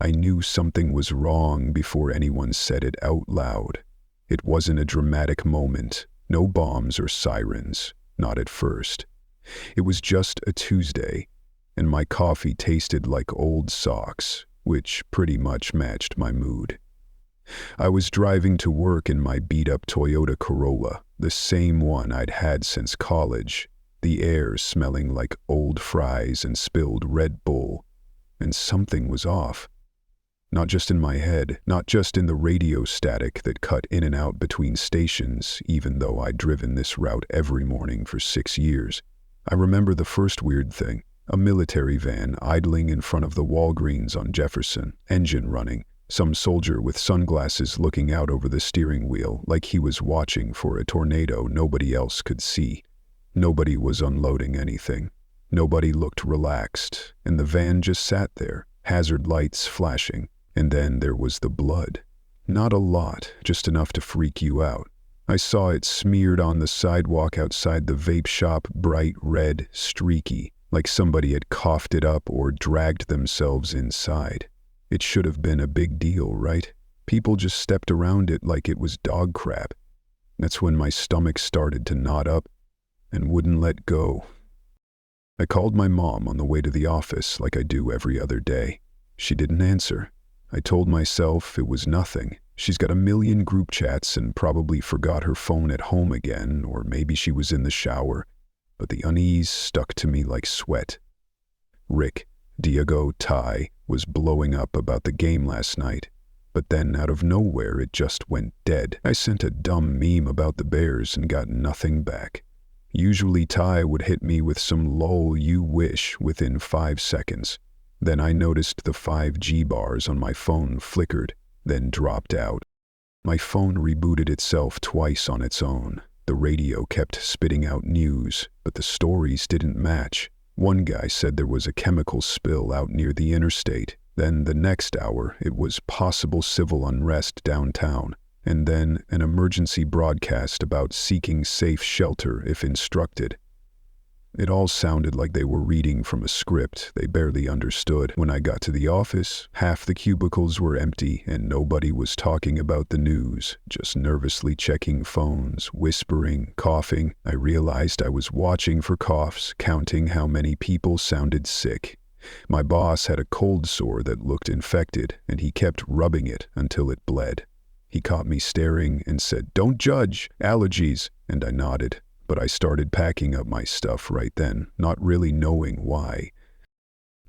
I knew something was wrong before anyone said it out loud. It wasn't a dramatic moment, no bombs or sirens, not at first. It was just a Tuesday, and my coffee tasted like old socks, which pretty much matched my mood. I was driving to work in my beat-up Toyota Corolla, the same one I'd had since college, the air smelling like old fries and spilled Red Bull, and something was off. Not just in my head, not just in the radio static that cut in and out between stations, even though I'd driven this route every morning for 6 years. I remember the first weird thing, a military van idling in front of the Walgreens on Jefferson, engine running, some soldier with sunglasses looking out over the steering wheel like he was watching for a tornado nobody else could see. Nobody was unloading anything. Nobody looked relaxed, and the van just sat there, hazard lights flashing. And then there was the blood. Not a lot, just enough to freak you out. I saw it smeared on the sidewalk outside the vape shop, bright red, streaky, like somebody had coughed it up or dragged themselves inside. It should have been a big deal, right? People just stepped around it like it was dog crap. That's when my stomach started to knot up and wouldn't let go. I called my mom on the way to the office like I do every other day. She didn't answer. I told myself it was nothing. She's got a million group chats and probably forgot her phone at home again, or maybe she was in the shower. But the unease stuck to me like sweat. Rick, Diego, Ty was blowing up about the game last night. But then out of nowhere it just went dead. I sent a dumb meme about the Bears and got nothing back. Usually Ty would hit me with some lol you wish within 5 seconds. Then I noticed the 5G bars on my phone flickered, then dropped out. My phone rebooted itself twice on its own. The radio kept spitting out news, but the stories didn't match. One guy said there was a chemical spill out near the interstate. Then the next hour, it was possible civil unrest downtown. And then an emergency broadcast about seeking safe shelter if instructed. It all sounded like they were reading from a script they barely understood. When I got to the office, half the cubicles were empty and nobody was talking about the news, just nervously checking phones, whispering, coughing. I realized I was watching for coughs, counting how many people sounded sick. My boss had a cold sore that looked infected, and he kept rubbing it until it bled. He caught me staring and said, "Don't judge, allergies," and I nodded. But I started packing up my stuff right then, not really knowing why.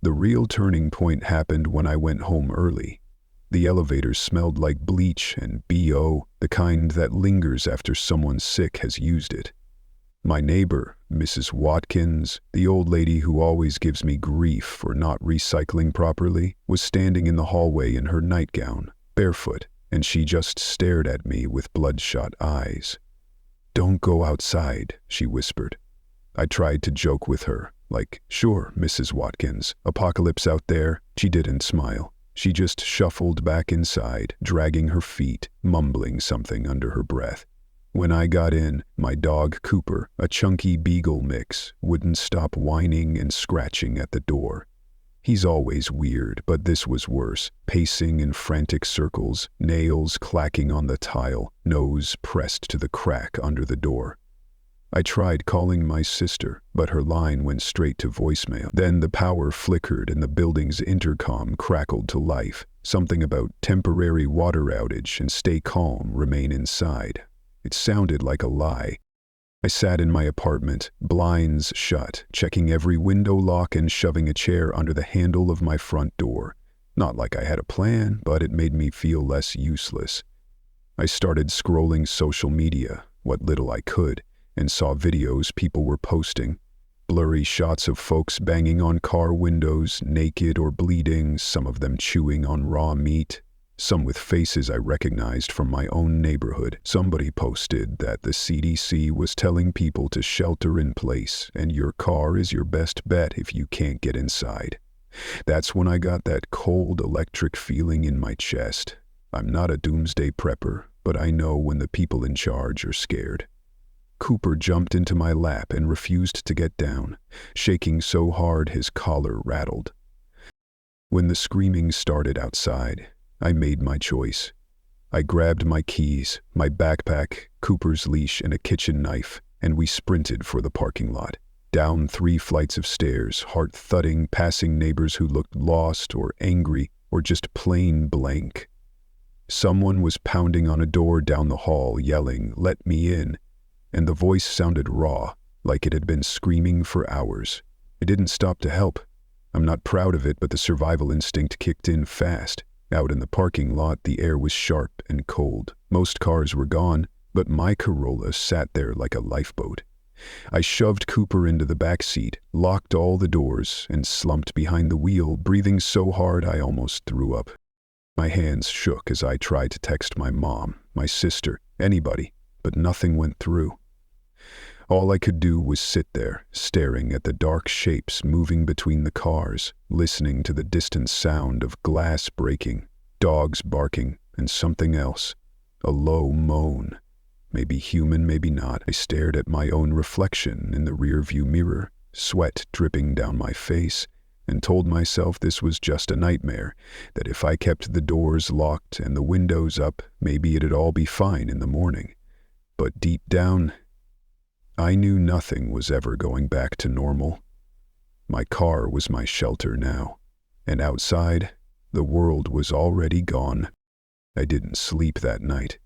The real turning point happened when I went home early. The elevator smelled like bleach and BO, the kind that lingers after someone sick has used it. My neighbor, Mrs. Watkins, the old lady who always gives me grief for not recycling properly, was standing in the hallway in her nightgown, barefoot, and she just stared at me with bloodshot eyes. "Don't go outside," she whispered. I tried to joke with her, like, "Sure, Mrs. Watkins, apocalypse out there." She didn't smile. She just shuffled back inside, dragging her feet, mumbling something under her breath. When I got in, my dog Cooper, a chunky beagle mix, wouldn't stop whining and scratching at the door. He's always weird, but this was worse, pacing in frantic circles, nails clacking on the tile, nose pressed to the crack under the door. I tried calling my sister, but her line went straight to voicemail. Then the power flickered and the building's intercom crackled to life. Something about temporary water outage and stay calm, remain inside. It sounded like a lie. I sat in my apartment, blinds shut, checking every window lock and shoving a chair under the handle of my front door. Not like I had a plan, but it made me feel less useless. I started scrolling social media, what little I could, and saw videos people were posting. Blurry shots of folks banging on car windows, naked or bleeding, some of them chewing on raw meat. Some with faces I recognized from my own neighborhood. Somebody posted that the CDC was telling people to shelter in place, and your car is your best bet if you can't get inside. That's when I got that cold electric feeling in my chest. I'm not a doomsday prepper, but I know when the people in charge are scared. Cooper jumped into my lap and refused to get down, shaking so hard his collar rattled. When the screaming started outside, I made my choice. I grabbed my keys, my backpack, Cooper's leash, and a kitchen knife, and we sprinted for the parking lot. Down 3 flights of stairs, heart thudding, passing neighbors who looked lost or angry or just plain blank. Someone was pounding on a door down the hall, yelling, "Let me in," and the voice sounded raw, like it had been screaming for hours. It didn't stop to help. I'm not proud of it, but the survival instinct kicked in fast. Out in the parking lot, the air was sharp and cold. Most cars were gone, but my Corolla sat there like a lifeboat. I shoved Cooper into the back seat, locked all the doors, and slumped behind the wheel, breathing so hard I almost threw up. My hands shook as I tried to text my mom, my sister, anybody, but nothing went through. All I could do was sit there, staring at the dark shapes moving between the cars, listening to the distant sound of glass breaking, dogs barking, and something else, a low moan. Maybe human, maybe not. I stared at my own reflection in the rearview mirror, sweat dripping down my face, and told myself this was just a nightmare, that if I kept the doors locked and the windows up, maybe it'd all be fine in the morning. But deep down, I knew nothing was ever going back to normal. My car was my shelter now, and outside, the world was already gone. I didn't sleep that night.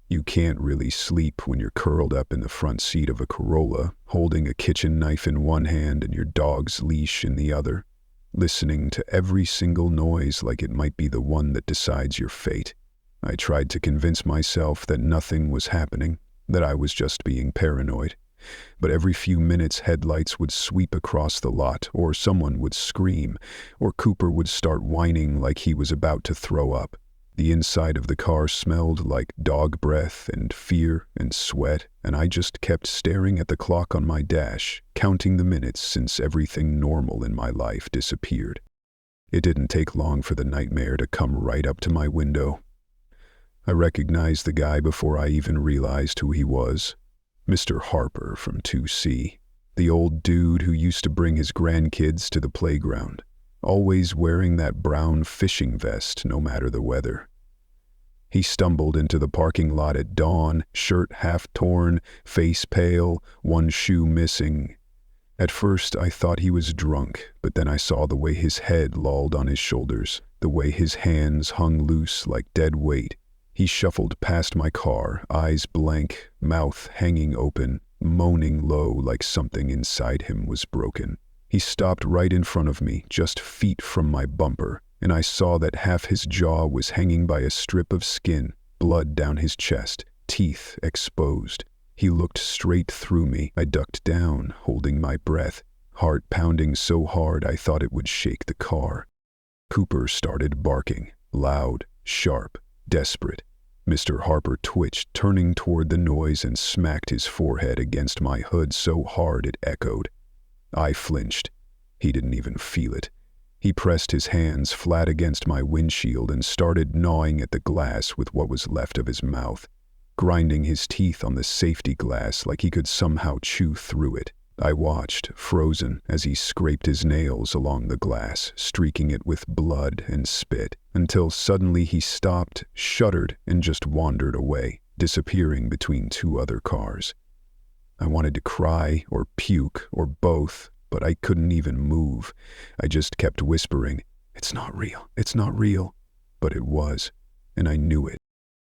You can't really sleep when you're curled up in the front seat of a Corolla, holding a kitchen knife in one hand and your dog's leash in the other, listening to every single noise like it might be the one that decides your fate. I tried to convince myself that nothing was happening, that I was just being paranoid. But every few minutes headlights would sweep across the lot, or someone would scream, or Cooper would start whining like he was about to throw up. The inside of the car smelled like dog breath and fear and sweat, and I just kept staring at the clock on my dash, counting the minutes since everything normal in my life disappeared. It didn't take long for the nightmare to come right up to my window. I recognized the guy before I even realized who he was. Mr. Harper from 2C, the old dude who used to bring his grandkids to the playground, always wearing that brown fishing vest no matter the weather. He stumbled into the parking lot at dawn, shirt half torn, face pale, one shoe missing. At first I thought he was drunk, but then I saw the way his head lolled on his shoulders, the way his hands hung loose like dead weight. He shuffled past my car, eyes blank, mouth hanging open, moaning low like something inside him was broken. He stopped right in front of me, just feet from my bumper, and I saw that half his jaw was hanging by a strip of skin, blood down his chest, teeth exposed. He looked straight through me. I ducked down, holding my breath, heart pounding so hard I thought it would shake the car. Cooper started barking, loud, sharp, desperate. Mr. Harper twitched, turning toward the noise, and smacked his forehead against my hood so hard it echoed. I flinched. He didn't even feel it. He pressed his hands flat against my windshield and started gnawing at the glass with what was left of his mouth, grinding his teeth on the safety glass like he could somehow chew through it. I watched, frozen, as he scraped his nails along the glass, streaking it with blood and spit, until suddenly he stopped, shuddered, and just wandered away, disappearing between 2 other cars. I wanted to cry or puke or both, but I couldn't even move. I just kept whispering, "It's not real, it's not real." But it was, and I knew it.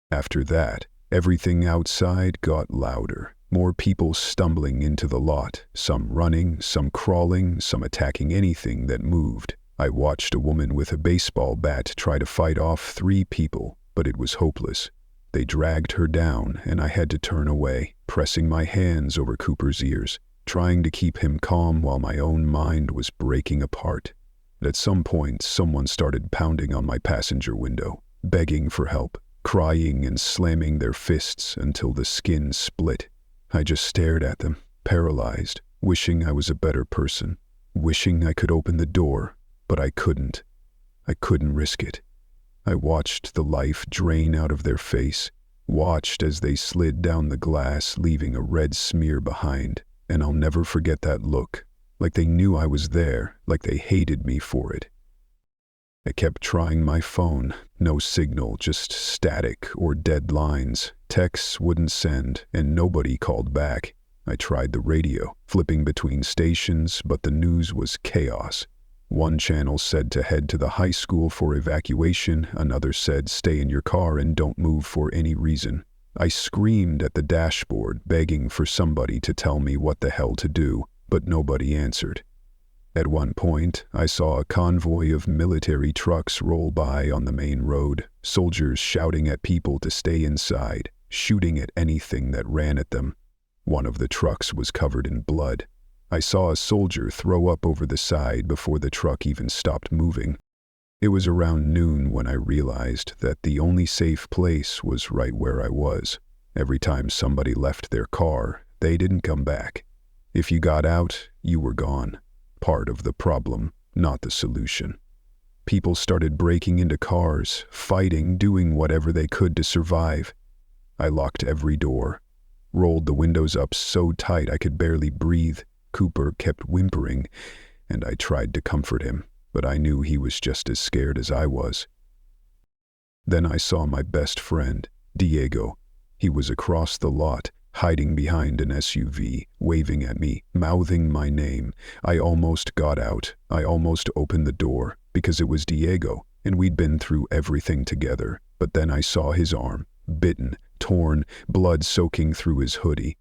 After that, everything outside got louder. More people stumbling into the lot, some running, some crawling, some attacking anything that moved. I watched a woman with a baseball bat try to fight off 3 people, but it was hopeless. They dragged her down, and I had to turn away, pressing my hands over Cooper's ears, trying to keep him calm while my own mind was breaking apart. At some point, someone started pounding on my passenger window, begging for help, crying and slamming their fists until the skin split. I just stared at them, paralyzed, wishing I was a better person, wishing I could open the door, but I couldn't. I couldn't risk it. I watched the life drain out of their face, watched as they slid down the glass, leaving a red smear behind, and I'll never forget that look, like they knew I was there, like they hated me for it. I kept trying my phone. No signal, just static or dead lines. Texts wouldn't send, and nobody called back. I tried the radio, flipping between stations, but the news was chaos. One channel said to head to the high school for evacuation, another said stay in your car and don't move for any reason. I screamed at the dashboard, begging for somebody to tell me what the hell to do, but nobody answered. At one point, I saw a convoy of military trucks roll by on the main road, soldiers shouting at people to stay inside, shooting at anything that ran at them. One of the trucks was covered in blood. I saw a soldier throw up over the side before the truck even stopped moving. It was around noon when I realized that the only safe place was right where I was. Every time somebody left their car, they didn't come back. If you got out, you were gone. Part of the problem, not the solution. People started breaking into cars, fighting, doing whatever they could to survive. I locked every door, rolled the windows up so tight I could barely breathe. Cooper kept whimpering, and I tried to comfort him, but I knew he was just as scared as I was. Then I saw my best friend, Diego. He was across the lot, hiding behind an SUV, waving at me, mouthing my name. I almost got out. I almost opened the door, because it was Diego, and we'd been through everything together. But then I saw his arm, bitten, torn, blood soaking through his hoodie.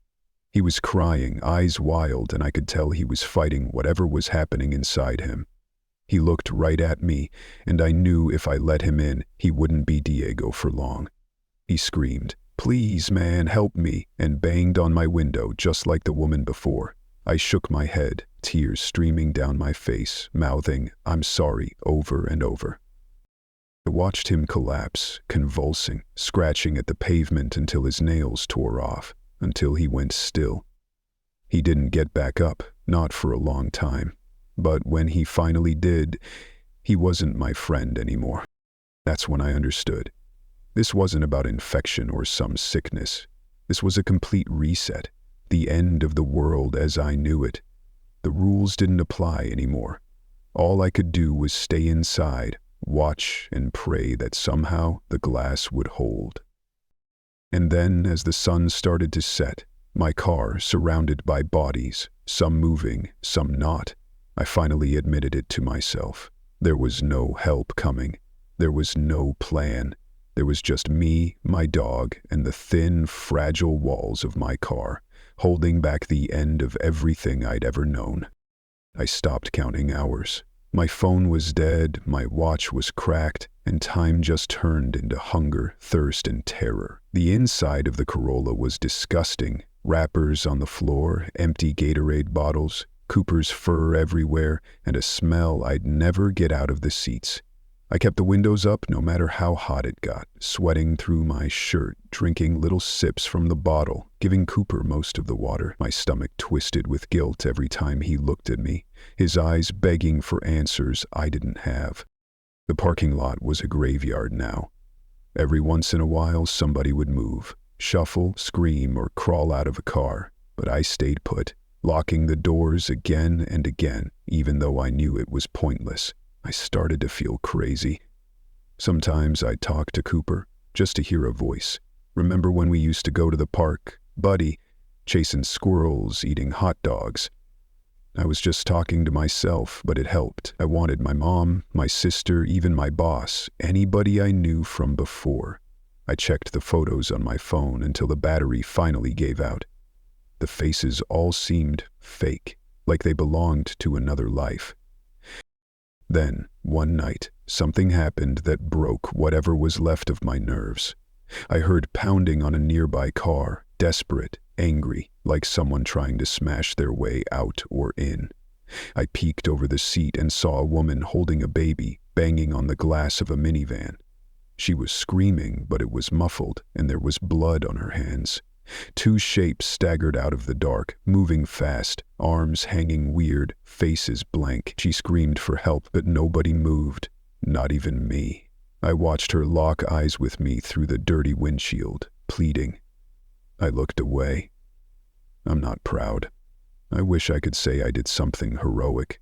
He was crying, eyes wild, and I could tell he was fighting whatever was happening inside him. He looked right at me, and I knew if I let him in, he wouldn't be Diego for long. He screamed, "Please, man, help me," and banged on my window just like the woman before. I shook my head, tears streaming down my face, mouthing, "I'm sorry," over and over. I watched him collapse, convulsing, scratching at the pavement until his nails tore off, until he went still. He didn't get back up, not for a long time. But when he finally did, he wasn't my friend anymore. That's when I understood. This wasn't about infection or some sickness. This was a complete reset, the end of the world as I knew it. The rules didn't apply anymore. All I could do was stay inside, watch and pray that somehow the glass would hold. And then, as the sun started to set, my car surrounded by bodies, some moving, some not, I finally admitted it to myself. There was no help coming. There was no plan. There was just me, my dog, and the thin, fragile walls of my car, holding back the end of everything I'd ever known. I stopped counting hours. My phone was dead, my watch was cracked, and time just turned into hunger, thirst, and terror. The inside of the Corolla was disgusting. Wrappers on the floor, empty Gatorade bottles, Cooper's fur everywhere, and a smell I'd never get out of the seats. I kept the windows up no matter how hot it got, sweating through my shirt, drinking little sips from the bottle, giving Cooper most of the water. My stomach twisted with guilt every time he looked at me, his eyes begging for answers I didn't have. The parking lot was a graveyard now. Every once in a while somebody would move, shuffle, scream, or crawl out of a car, but I stayed put, locking the doors again and again, even though I knew it was pointless. I started to feel crazy. Sometimes I'd talk to Cooper, just to hear a voice. "Remember when we used to go to the park, buddy, chasing squirrels, eating hot dogs?" I was just talking to myself, but it helped. I wanted my mom, my sister, even my boss, anybody I knew from before. I checked the photos on my phone until the battery finally gave out. The faces all seemed fake, like they belonged to another life. Then, one night, something happened that broke whatever was left of my nerves. I heard pounding on a nearby car, desperate, angry, like someone trying to smash their way out or in. I peeked over the seat and saw a woman holding a baby, banging on the glass of a minivan. She was screaming, but it was muffled, and there was blood on her hands. Two shapes staggered out of the dark, moving fast, arms hanging weird, faces blank. She screamed for help, but nobody moved, not even me. I watched her lock eyes with me through the dirty windshield, pleading. I looked away. I'm not proud. I wish I could say I did something heroic,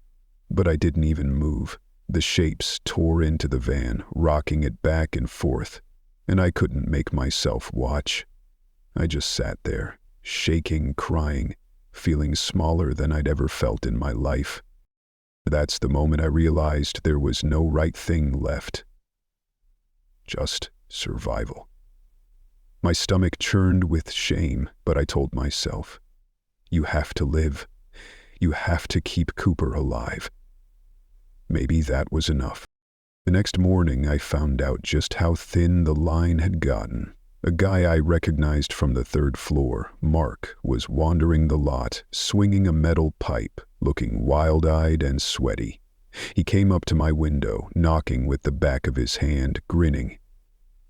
but I didn't even move. The shapes tore into the van, rocking it back and forth, and I couldn't make myself watch. I just sat there, shaking, crying, feeling smaller than I'd ever felt in my life. That's the moment I realized there was no right thing left. Just survival. My stomach churned with shame, but I told myself, you have to live. You have to keep Cooper alive. Maybe that was enough. The next morning, I found out just how thin the line had gotten. A guy I recognized from the third floor, Mark, was wandering the lot, swinging a metal pipe, looking wild-eyed and sweaty. He came up to my window, knocking with the back of his hand, grinning.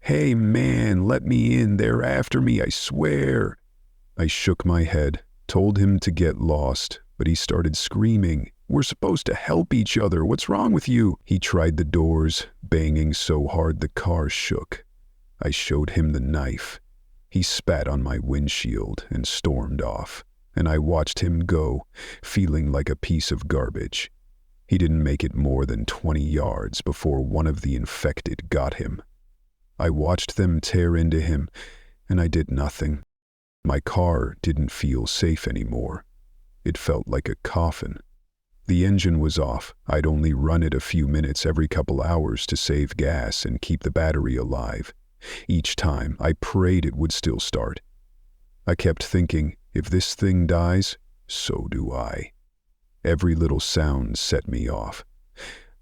"Hey man, let me in, they're after me, I swear." I shook my head, told him to get lost, but he started screaming. "We're supposed to help each other, what's wrong with you?" He tried the doors, banging so hard the car shook. I showed him the knife. He spat on my windshield and stormed off, and I watched him go, feeling like a piece of garbage. He didn't make it more than 20 yards before one of the infected got him. I watched them tear into him, and I did nothing. My car didn't feel safe anymore. It felt like a coffin. The engine was off. I'd only run it a few minutes every couple hours to save gas and keep the battery alive. Each time, I prayed it would still start. I kept thinking, if this thing dies, so do I. Every little sound set me off.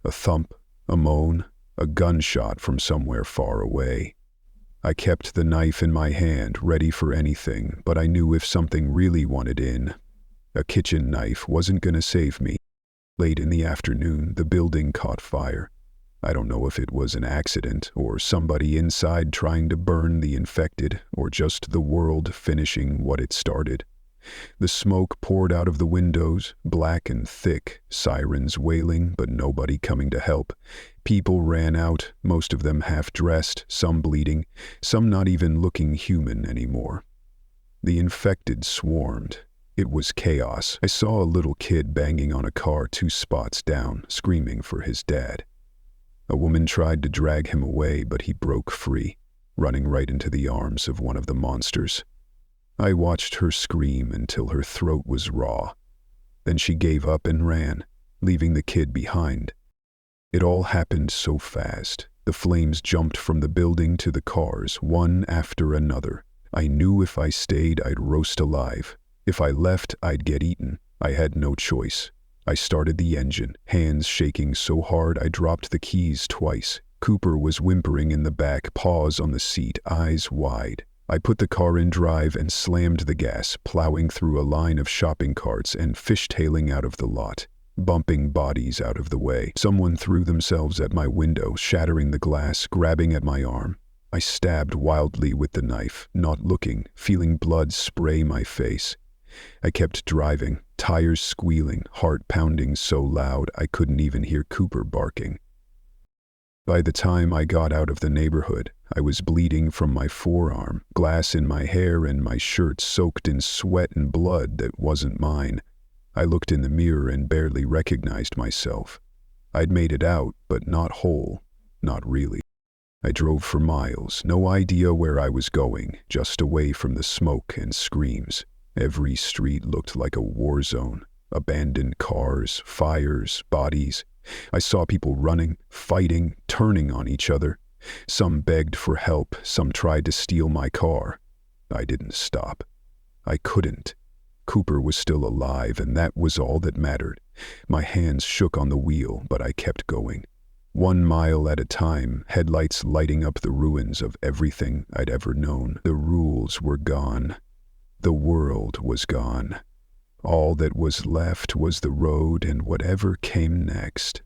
A thump, a moan, a gunshot from somewhere far away. I kept the knife in my hand, ready for anything, but I knew if something really wanted in, a kitchen knife wasn't gonna save me. Late in the afternoon, the building caught fire. I don't know if it was an accident, or somebody inside trying to burn the infected, or just the world finishing what it started. The smoke poured out of the windows, black and thick, sirens wailing, but nobody coming to help. People ran out, most of them half-dressed, some bleeding, some not even looking human anymore. The infected swarmed. It was chaos. I saw a little kid banging on a car 2 spots down, screaming for his dad. A woman tried to drag him away, but he broke free, running right into the arms of one of the monsters. I watched her scream until her throat was raw. Then she gave up and ran, leaving the kid behind. It all happened so fast. The flames jumped from the building to the cars, one after another. I knew if I stayed, I'd roast alive. If I left, I'd get eaten. I had no choice. I started the engine, hands shaking so hard I dropped the keys twice. Cooper was whimpering in the back, paws on the seat, eyes wide. I put the car in drive and slammed the gas, plowing through a line of shopping carts and fishtailing out of the lot, bumping bodies out of the way. Someone threw themselves at my window, shattering the glass, grabbing at my arm. I stabbed wildly with the knife, not looking, feeling blood spray my face. I kept driving, tires squealing, heart pounding so loud I couldn't even hear Cooper barking. By the time I got out of the neighborhood, I was bleeding from my forearm, glass in my hair and my shirt soaked in sweat and blood that wasn't mine. I looked in the mirror and barely recognized myself. I'd made it out, but not whole, not really. I drove for miles, no idea where I was going, just away from the smoke and screams. Every street looked like a war zone. Abandoned cars, fires, bodies. I saw people running, fighting, turning on each other. Some begged for help, some tried to steal my car. I didn't stop. I couldn't. Cooper was still alive, and that was all that mattered. My hands shook on the wheel, but I kept going. 1 mile at a time, headlights lighting up the ruins of everything I'd ever known. The rules were gone. The world was gone. All that was left was the road and whatever came next.